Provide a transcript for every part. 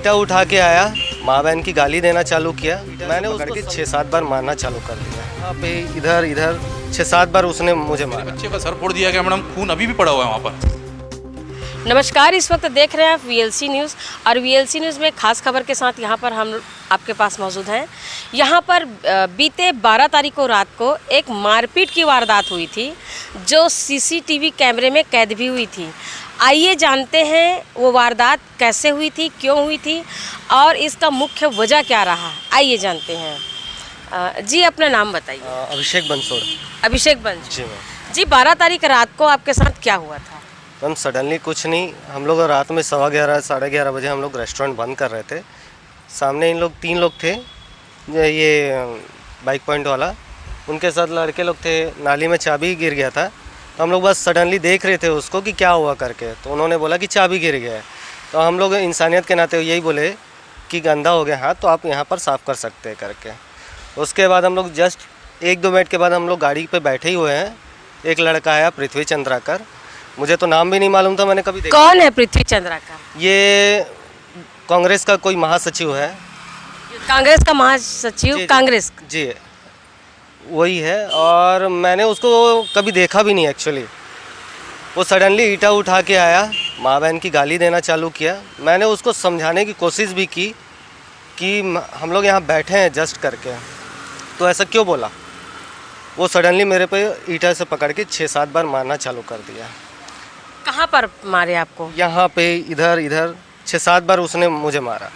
ईंटा उठा के आया, माँ बहन की गाली देना चालू किया। मैंने उसको 6-7 बार मारना चालू कर दिया। वहाँ पे इधर इधर 6-7 बार उसने मुझे मारा। बच्चे का सर फोड़ दिया गया मैडम, खून अभी भी पड़ा हुआ है वहाँ पर। नमस्कार, इस वक्त देख रहे हैं आप वीएलसी न्यूज़ और वीएलसी न्यूज़ में खास खबर के साथ यहाँ पर हम आपके पास मौजूद हैं। यहाँ पर बीते 12 तारीख को रात को एक मारपीट की वारदात हुई थी जो सीसीटीवी कैमरे में कैद भी हुई थी। आइए जानते हैं वो वारदात कैसे हुई थी, क्यों हुई थी और इसका मुख्य वजह क्या रहा। आइए जानते हैं। जी अपना नाम बताइए। अभिषेक बंसोड़। अभिषेक बंसोड़ जी मैम। जी 12 तारीख रात को आपके साथ क्या हुआ था? मैम सडनली कुछ नहीं, हम लोग रात में 11:15 साढ़े 11 बजे हम लोग रेस्टोरेंट बंद कर रहे थे। सामने इन लोग 3 लोग थे, ये बाइक पॉइंट वाला, उनके साथ लड़के लोग थे। नाली में चाबी गिर गया था तो हम लोग बस सडनली देख रहे थे उसको कि क्या हुआ करके। तो उन्होंने बोला कि चाबी गिर गया है। तो हम लोग इंसानियत के नाते यही बोले कि गंदा हो गया हाथ, तो आप यहाँ पर साफ़ कर सकते हैं करके। उसके बाद हम लोग जस्ट 1-2 मिनट के बाद हम लोग गाड़ी पे बैठे ही हुए हैं। एक लड़का आया, पृथ्वी चंद्राकर, मुझे तो नाम भी नहीं मालूम था, मैंने कभी देखा। कौन है पृथ्वी चंद्राकर? ये कांग्रेस का कोई महासचिव है। कांग्रेस का महासचिव? जी, कांग्रेस जी वही है। और मैंने उसको कभी देखा भी नहीं एक्चुअली। वो सडनली ईंटा उठा के आया, माँ बहन की गाली देना चालू किया। मैंने उसको समझाने की कोशिश भी की कि हम लोग यहाँ बैठे हैं जस्ट करके, तो ऐसा क्यों बोला। वो सडनली मेरे पे ईंटा से पकड़ के 6-7 बार मारना चालू कर दिया। कहाँ पर मारे आपको? यहाँ पे इधर इधर 6-7 बार उसने मुझे मारा।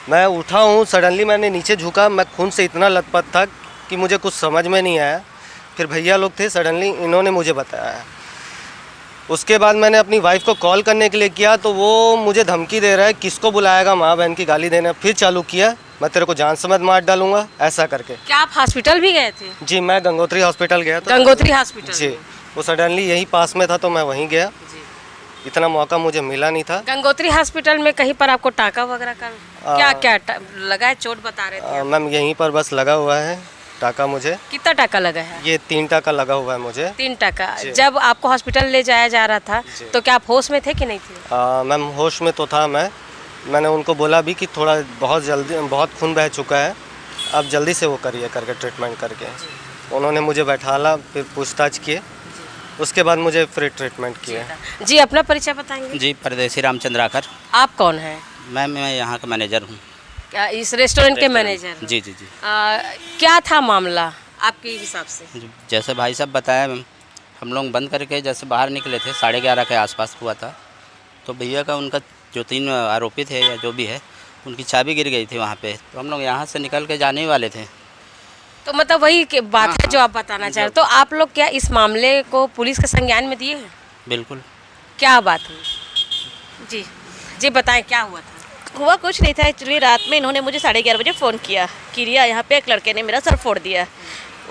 मैं उठा हूँ, सडनली मैंने नीचे झुका, मैं खून से इतना लथपथ था कि मुझे कुछ समझ में नहीं आया। फिर भैया लोग थे, सडनली इन्होंने मुझे बताया। उसके बाद मैंने अपनी वाइफ को कॉल करने के लिए किया तो वो मुझे धमकी दे रहा है, किसको बुलाएगा माँ बहन की गाली देने। फिर चालू किया, मैं तेरे को जान समेत मार डालूंगा, ऐसा करके। क्या आप हॉस्पिटल भी गए थे? जी मैं गंगोत्री हॉस्पिटल गया था। गंगोत्री हॉस्पिटल? जी, वो सडनली यही पास में था तो मैं वहीं गया। जी। इतना मौका मुझे मिला नहीं था। गंगोत्री हॉस्पिटल में कहीं पर आपको टाका वगैरह का क्या क्या लगा है? चोट बता रहे थे मैम यहीं पर बस लगा हुआ है टाका मुझे। कितना टाका लगा है? ये 3 टाका लगा हुआ है मुझे। 3 टाका। जब आपको हॉस्पिटल ले जाया जा रहा था तो क्या आप होश में थे कि नहीं थे? मैम होश में तो था मैंने उनको बोला भी कि थोड़ा बहुत खून बह चुका है, अब जल्दी से वो करिए करके ट्रीटमेंट करके। उन्होंने मुझे बैठाला, फिर पूछताछ किए, उसके बाद मुझे फ्री ट्रीटमेंट किए। जी अपना परिचय बताएंगे? जी परदेसी रामचंद्राकर। आप कौन हैं? मैं यहाँ का मैनेजर हूँ। क्या इस रेस्टोरेंट के मैनेजर? जी जी जी। क्या था मामला आपके हिसाब से? जैसे भाई साहब बताया, हम लोग बंद करके जैसे बाहर निकले थे 11:30 के आसपास हुआ था। तो भैया का उनका जो 3 आरोपी थे या जो भी है, उनकी चाबी गिर गई थी वहाँ पे। तो हम लोग यहाँ से निकल के जाने ही वाले थे। तो मतलब वही बात है जो आप बताना चाह रहे। तो आप लोग क्या इस मामले को पुलिस के संज्ञान में दिए हैं? बिल्कुल। क्या बात हुई? जी जी बताएं, क्या हुआ था? हुआ कुछ नहीं था एक्चुअली। रात में इन्होंने मुझे 11:30 बजे फ़ोन किया कि रिया यहाँ पे एक लड़के ने मेरा सर फोड़ दिया।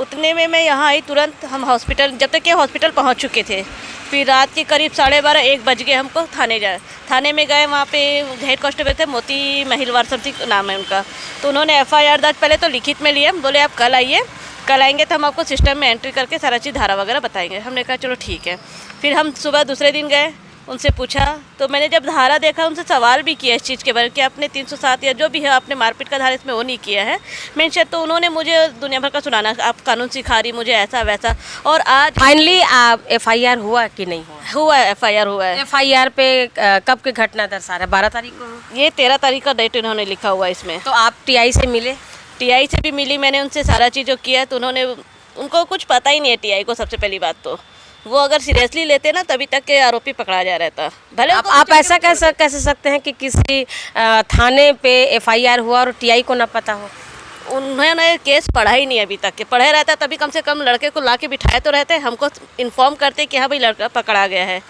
उतने में मैं यहाँ आई, तुरंत हम हॉस्पिटल, जब तक कि हॉस्पिटल पहुँच चुके थे। फिर रात के करीब 12:30-1 बज गए हमको थाने में गए। वहाँ पे हेड कांस्टेबल थे, मोती महिलवार समथिंग नाम है उनका। तो उन्होंने FIR दर्ज पहले तो लिखित में लिए, बोले आप कल आइए, कल आएंगे तो हम आपको सिस्टम में एंट्री करके सारा चीज़ धारा वगैरह बताएंगे। हमने कहा चलो ठीक है। फिर हम सुबह दूसरे दिन गए, उनसे पूछा तो मैंने जब धारा देखा, उनसे सवाल भी किया इस चीज़ के बारे में कि आपने 307 या जो भी है आपने मारपीट का धारा इसमें वो नहीं किया है मेंशन। तो उन्होंने मुझे दुनिया भर का सुनाना, आप कानून सिखा रही मुझे ऐसा वैसा। और आज फाइनली FIR हुआ कि नहीं हुआ? हुआ है, FIR हुआ है। FIR पे कब की घटना दर्शा रहा है? 12 तारीख को? ये 13 तारीख का डेट इन्होंने लिखा हुआ है इसमें। तो आप TI से मिले? TI से भी मिली, मैंने उनसे सारा चीज़ जो किया है। तो उनको कुछ पता ही नहीं है TI को। सबसे पहली बात तो वो अगर सीरियसली लेते ना तभी तक के आरोपी पकड़ा जा रहता। भले आप ऐसा कह सकते हैं कि किसी थाने पे FIR हुआ और TI को ना पता हो? उन्होंने केस पढ़ा ही नहीं अभी तक के। पढ़े रहता तभी कम से कम लड़के को ला के बिठाए तो रहते, हमको इन्फॉर्म करते कि हाँ भाई लड़का पकड़ा गया है।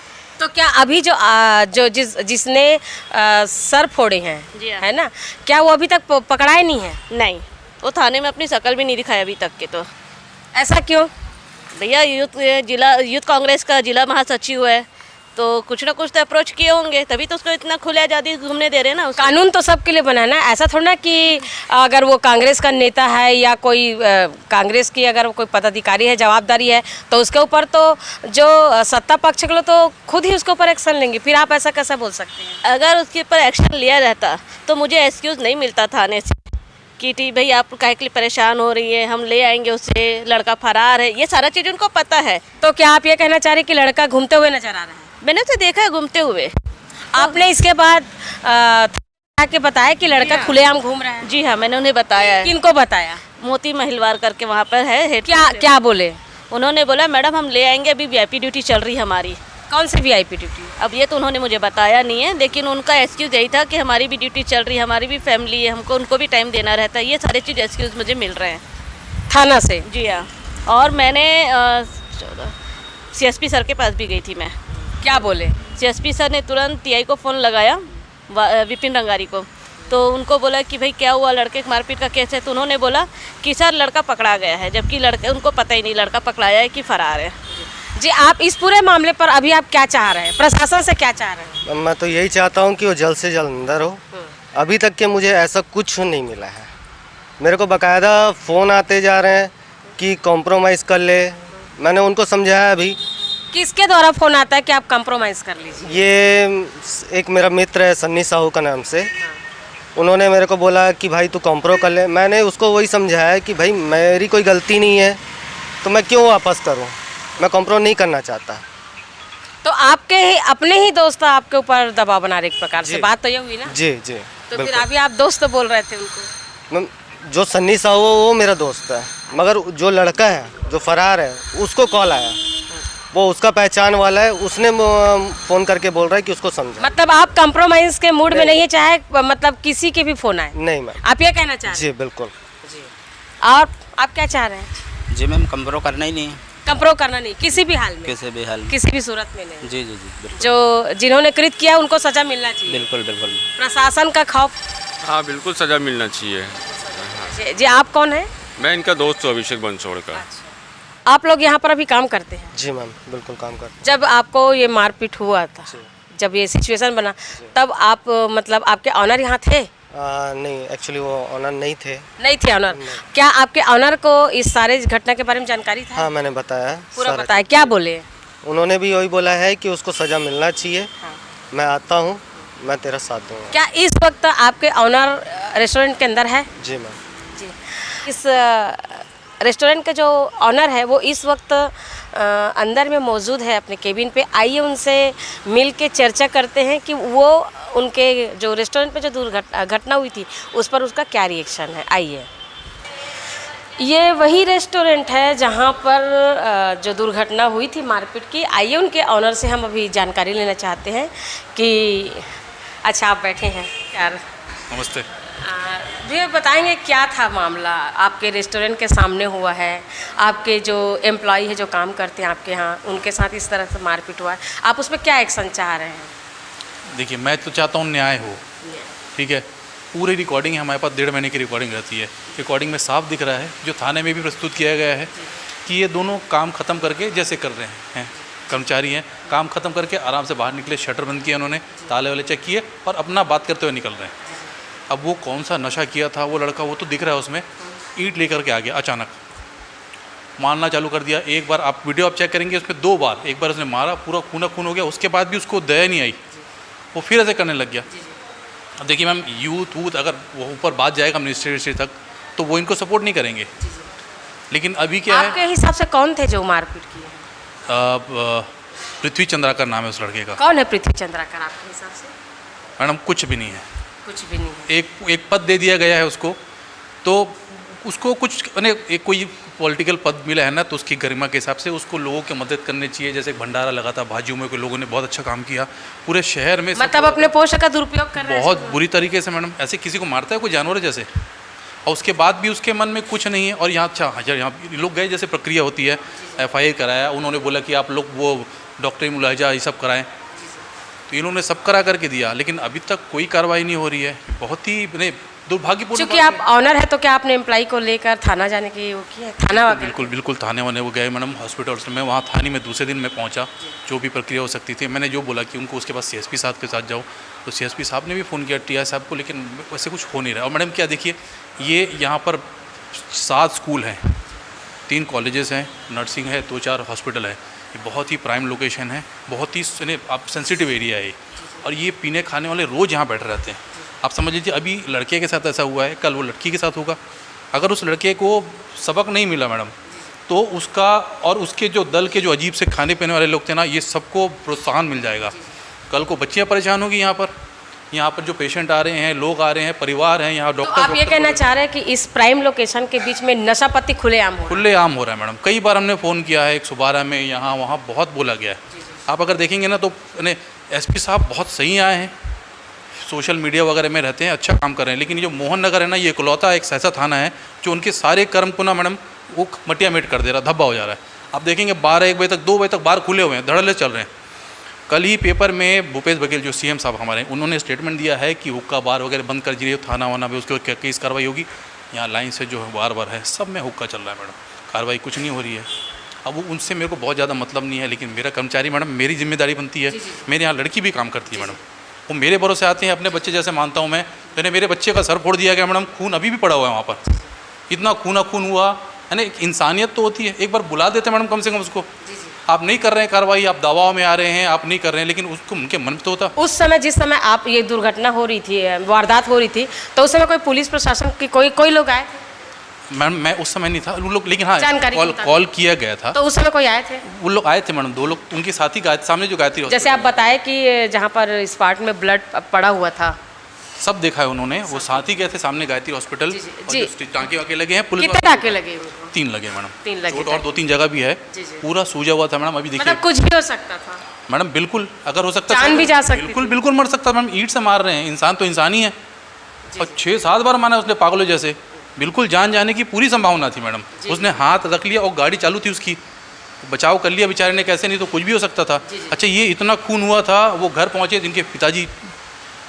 तो क्या अभी जिसने सर फोड़े हैं, जी हाँ, है ना, क्या वो अभी तक पकड़ाए नहीं है? नहीं, वो थाने में अपनी शक्ल भी नहीं दिखाया अभी तक के। तो ऐसा क्यों? भैया यूथ कांग्रेस का जिला महासचिव है, तो कुछ ना कुछ तो अप्रोच किए होंगे, तभी तो उसको इतना खुले आज़ादी घूमने दे रहे हैं ना। कानून तो सबके लिए बना है ना, ऐसा थोड़ा ना कि अगर वो कांग्रेस का नेता है या कोई कांग्रेस की अगर कोई पदाधिकारी है, जवाबदारी है, तो उसके ऊपर तो जो सत्ता पक्ष के लोग तो खुद ही उसके ऊपर एक्शन लेंगे। फिर आप ऐसा कैसे बोल सकते हैं? अगर उसके ऊपर एक्शन लिया रहता तो मुझे एक्सक्यूज़ नहीं मिलता थाने से कि ठीक भाई आप काहे के लिए परेशान हो रही है, हम ले आएंगे उसे, लड़का फरार है, ये सारा चीज़ उनको पता है। तो क्या आप ये कहना चाह रहे हैं कि लड़का घूमते हुए नजर आ रहा है? मैंने उसे देखा है घूमते हुए। आपने इसके बाद के बताया कि लड़का खुलेआम घूम रहा है? जी हाँ, मैंने उन्हें बताया है। किनको बताया? मोती महिलवार करके वहाँ पर है हेड। क्या क्या बोले? उन्होंने बोला मैडम हम ले आएंगे, अभी वीआईपी ड्यूटी चल रही है हमारी। कौन सी वीआईपी ड्यूटी? अब ये तो उन्होंने मुझे बताया नहीं है, लेकिन उनका एक्सक्यूज़ यही था कि हमारी भी ड्यूटी चल रही है, हमारी भी फैमिली है, हमको उनको भी टाइम देना रहता है। ये सारे चीज़ एक्सक्यूज़ मुझे मिल रहे हैं थाना से? जी हाँ। और मैंने सीएसपी सर के पास भी गई थी मैं। क्या बोले? सीएसपी सर ने तुरंत टीआई को फ़ोन लगाया, विपिन रंगारी को, तो उनको बोला कि भाई क्या हुआ, लड़के की मारपीट का केस है। तो उन्होंने बोला कि सर लड़का पकड़ा गया है, जबकि लड़के उनको पता ही नहीं लड़का पकड़ाया है कि फरार है। जी, आप इस पूरे मामले पर अभी आप क्या चाह रहे हैं, प्रशासन से क्या चाह रहे हैं? मैं तो यही चाहता हूँ कि वो जल्द से जल्द अंदर हो। अभी तक के मुझे ऐसा कुछ नहीं मिला है। मेरे को बाकायदा फ़ोन आते जा रहे हैं कि कॉम्प्रोमाइज़ कर ले। मैंने उनको समझाया अभी। किसके द्वारा फोन आता है कि आप कंप्रोमाइज़ कर लीजिए? ये एक मेरा मित्र है सन्नी साहू का नाम से, उन्होंने मेरे को बोला कि भाई तू कॉम्प्रो कर ले। मैंने उसको वही समझाया कि भाई मेरी कोई गलती नहीं है तो मैं क्यों वापस करूं, मैं कॉम्प्रो नहीं करना चाहता। तो आपके ही अपने ही दोस्त आपके ऊपर दबाव बना रहे एक प्रकार से, जी। बात तो ये हुई ना? जी जी तो फिर बिल्कुल। अभी आप दोस्त तो बोल रहे थे उनको। जो सन्नी साहू है वो मेरा दोस्त है, मगर जो लड़का है जो फरार है उसको कॉल आया, वो उसका पहचान वाला है, उसने फ़ोन करके बोल रहा है कि उसको समझा। मतलब आप कंप्रोमाइज के मूड में नहीं है, चाहे मतलब किसी के भी फोन आए? नहीं मैम। आप ये कहना चाह रहे जी बिल्कुल। हैं? और आप क्या चाह रहे हैं? जी मैम, कंप्रो करना ही नहीं है कंप्रो करना नहीं, किसी भी हाल में, किसी भी हाल में। किसी भी सूरत में नहीं। जी जी जी बिल्कुल जो जिन्होंने कृत किया उनको सजा मिलना चाहिए। बिल्कुल बिल्कुल। प्रशासन का खौफ? हाँ बिल्कुल सज़ा मिलना चाहिए। जी, आप कौन है? मैं इनका दोस्त हूँ अभिषेक बंसोड़ का। आप लोग यहाँ पर अभी काम करते हैं? जी मैम बिल्कुल काम करते जब आपको ये मारपीट हुआ था, जब ये सिचुएशन बना, तब आप मतलब आपके ऑनर यहाँ थे? नहीं, एक्चुअली वो ऑनर नहीं थे। नहीं थे ऑनर? क्या आपके ऑनर को इस सारे घटना के बारे में जानकारी था? हाँ मैंने बताया पूरा सारा। बताया, क्या बोले? उन्होंने भी वही बोला है कि उसको सज़ा मिलना चाहिए। मैं आता हूँ, मैं तेरा साथ दूँगा। क्या इस वक्त आपके ऑनर रेस्टोरेंट के अंदर है? जी मैम। जी। इस रेस्टोरेंट का जो ऑनर है वो इस वक्त अंदर में मौजूद है अपने केबिन पे। आइए उनसे मिल के चर्चा करते हैं कि वो उनके जो रेस्टोरेंट पे जो घटना हुई थी उस पर उसका क्या रिएक्शन है। आइए, ये वही रेस्टोरेंट है जहाँ पर जो दुर्घटना हुई थी मारपीट की। आइए उनके ऑनर से हम अभी जानकारी लेना चाहते हैं कि अच्छा आप बैठे हैं यार। नमस्ते। भैया बताएंगे क्या था मामला, आपके रेस्टोरेंट के सामने हुआ है, आपके जो एम्प्लॉय है जो काम करते हैं आपके यहाँ, उनके साथ इस तरह से मारपीट हुआ है, आप उस पर क्या एक्शन चाह रहे हैं? देखिए, मैं तो चाहता हूँ न्याय हो, ठीक है। पूरी रिकॉर्डिंग है हमारे पास, 1.5 महीने की रिकॉर्डिंग रहती है। रिकॉर्डिंग में साफ दिख रहा है, जो थाने में भी प्रस्तुत किया गया है, कि ये दोनों काम ख़त्म करके जैसे कर रहे हैं, कर्मचारी हैं, काम ख़त्म करके आराम से बाहर निकले, शटर बंद किया उन्होंने, ताले वाले चेक किए और अपना बात करते हुए निकल रहे हैं। अब वो कौन सा नशा किया था वो लड़का, वो तो दिख रहा है उसमें, ईंट लेकर के आ गया अचानक, मारना चालू कर दिया। एक बार आप वीडियो आप चेक करेंगे, उसमें 2 बार, एक बार उसने मारा, पूरा खूना खून हो गया, उसके बाद भी उसको दया नहीं आई, वो फिर ऐसे करने लग गया। अब देखिए मैम, यूथ अगर वो ऊपर बात जाएगा मिनिस्ट्री तक तो वो इनको सपोर्ट नहीं करेंगे, लेकिन अभी क्या है, आपके हिसाब से कौन थे जो मारपीट किए? पृथ्वी चंद्राकर नाम है उस लड़के का। कौन है पृथ्वी चंद्राकर आपके हिसाब से? मैडम कुछ भी नहीं है, कुछ भी नहीं है। एक पद दे दिया गया है उसको, तो उसको कुछ एक कोई पॉलिटिकल पद मिला है ना, तो उसकी गरिमा के हिसाब से उसको लोगों की मदद करनी चाहिए। जैसे भंडारा लगा था भाजियों में, के लोगों ने बहुत अच्छा काम किया पूरे शहर में। मतलब अपने पोस्ट का दुरुपयोग कर रहे हैं? बहुत बुरी तरीके से मैडम, ऐसे किसी को मारता है कोई जानवर है जैसे, और उसके बाद भी उसके मन में कुछ नहीं है। और यहाँ अच्छा यहाँ लोग गए, जैसे प्रक्रिया होती है, FIR कराया, उन्होंने बोला कि आप लोग वो डॉक्टरी मुलाहिजा ये सब कराएं, तो इन्होंने सब करा करके दिया, लेकिन अभी तक कोई कार्रवाई नहीं हो रही है। बहुत ही दुर्भाग्यपूर्ण चूँकि बात आप ऑनर है तो क्या आपने एम्प्लॉई को लेकर थाना जाने की वो किया है? थाना वगैरह? बिल्कुल बिल्कुल थाने वाने वो गए मैडम, हॉस्पिटल में वहाँ थाने में दूसरे दिन मैं पहुँचा, जो भी प्रक्रिया हो सकती थी मैंने जो बोला कि उनको उसके बाद CSP साहब के साथ जाओ, तो CSP साहब ने भी फ़ोन किया TI साहब को, लेकिन वैसे कुछ हो नहीं रहा। और मैडम क्या देखिए, ये यहाँ पर 7 स्कूल हैं, 3 कॉलेजेस हैं, नर्सिंग है, 2-4 हॉस्पिटल है, ये बहुत ही प्राइम लोकेशन है, बहुत ही आप सेंसिटिव एरिया है, और ये पीने खाने वाले रोज़ यहाँ बैठे रहते हैं। आप समझ लीजिए अभी लड़के के साथ ऐसा हुआ है, कल वो लड़की के साथ होगा। अगर उस लड़के को सबक नहीं मिला मैडम, तो उसका और उसके जो दल के जो अजीब से खाने पीने वाले लोग थे ना, ये सबको प्रोत्साहन मिल जाएगा। कल को बच्चियाँ परेशान होगी यहाँ पर जो पेशेंट आ रहे हैं, लोग आ रहे हैं, परिवार हैं यहाँ, तो डॉक्टर आप ये कहना चाह रहे हैं कि इस प्राइम लोकेशन के बीच में नशा पत्ती खुलेआम हो? खुलेआम हो रहा है मैडम। कई बार हमने फ़ोन किया है 112 में, यहाँ वहाँ बहुत बोला गया है। आप अगर देखेंगे ना तो SP साहब बहुत सही आए हैं, सोशल मीडिया वगैरह में रहते हैं, अच्छा काम कर रहे हैं, लेकिन ये जो मोहन नगर है ना, ये इकलौता एक ऐसा थाना है जो उनके सारे कर्म को ना मैडम वो मटिया मेट कर दे रहा, धब्बा हो जा रहा है। आप देखेंगे 12-1 बजे तक, 2 बजे तक बार खुले हुए हैं, धड़ल्ले चल रहे हैं। कल ही पेपर में भूपेश बघेल जो CM साहब हमारे, उन्होंने स्टेटमेंट दिया है कि हुक्का बार वगैरह बंद कर दीजिए, थाना वाना भी उसके केस कार्रवाई होगी। यहाँ लाइन से जो है बार है, सब में हुक्का चल रहा है मैडम, कार्रवाई कुछ नहीं हो रही है। अब वो उनसे मेरे को बहुत ज़्यादा मतलब नहीं है, लेकिन मेरा कर्मचारी मैडम, मेरी जिम्मेदारी बनती है। मेरे यहाँ लड़की भी काम करती है मैडम, वो मेरे भरोसे आते हैं, अपने बच्चे जैसे मानता हूँ मैं। मैंने मेरे बच्चे का सर फोड़ दिया गया मैडम, खून अभी भी पड़ा हुआ है वहाँ पर, इतना खून हुआ है ना। एक इंसानियत तो होती है, एक बार बुला देते मैडम कम से कम उसको। आप नहीं कर रहे हैं कार्रवाई, आप दबाव में आ रहे हैं, आप नहीं कर रहे हैं, लेकिन उसको उनके मन में तो होता। उस समय जिस समय आप ये दुर्घटना हो रही थी, वारदात हो रही थी, तो उस समय कोई पुलिस प्रशासन की कोई लोग आए थे? मैडम मैं उस समय नहीं था, वो लोग, लेकिन हाँ जानकारी कॉल किया गया था। तो उस समय कोई आए थे? वो लोग आए थे मैडम, 2 लोग, उनके साथी सामने जो गायत्री जैसे आप बताए कि जहाँ पर स्पॉट में ब्लड पड़ा हुआ था, सब देखा है उन्होंने, वो साथ ही गए थे सामने गायत्री हॉस्पिटल। जी। टाँके वाके लगे हैं, पुलिस कितने टाँके लगे? 3 लगे मैडम, 3 लगे, और 2-3 जगह भी है, पूरा सूजा हुआ था मैडम। अभी देखिए मतलब कुछ भी हो सकता था मैडम, बिल्कुल अगर हो सकता, जान भी जा सकती थी। बिल्कुल मर सकता मैडम, ईंट से मार रहे हैं, इंसान तो इंसान ही है। और 6-7 बार मारा उसने पागलों जैसे, बिल्कुल जान जाने की पूरी संभावना थी मैडम। उसने हाथ रख लिया और गाड़ी चालू थी उसकी, बचाव कर लिया बेचारे ने, कैसे, नहीं तो कुछ भी हो सकता था। अच्छा ये इतना खून हुआ था, वो घर पहुँचे, जिनके पिताजी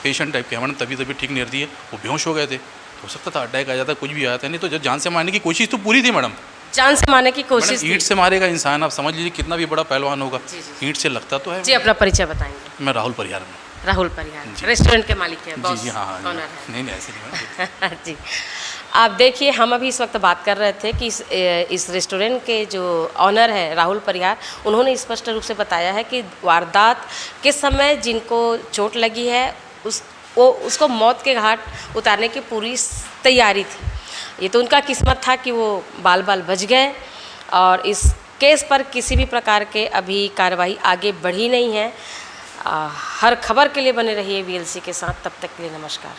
पेशेंट टाइप के हैं मैडम, तभी ठीक नहीं रहती है, वो बेहोश हो गए थे। हो सकता था अटैक आ जाता, कुछ भी आया था, नहीं तो जब जान से मारने की कोशिश तो पूरी थी मैडम। जान से मारने की कोशिश ईंट से मारेगा इंसान, आप समझ लीजिए कितना भी बड़ा पहलवान होगा, ईंट से लगता तो है। जी, अपना परिचय बताएंगे। मैं राहुल परिहार में। राहुल परिहार रेस्टोरेंट के मालिक हैं, बॉस? जी हाँ, ऑनर है? नहीं ऐसे नहीं जी, आप देखिए, हम अभी इस वक्त बात कर रहे थे कि इस रेस्टोरेंट के जो ऑनर है राहुल परिहार, उन्होंने स्पष्ट रूप से बताया है कि वारदात के समय जिनको चोट लगी है उसको मौत के घाट उतारने की पूरी तैयारी थी। ये तो उनका किस्मत था कि वो बाल बच गए, और इस केस पर किसी भी प्रकार के अभी कार्रवाई आगे बढ़ी नहीं है। हर खबर के लिए बने रहिए VLC के साथ, तब तक के लिए नमस्कार।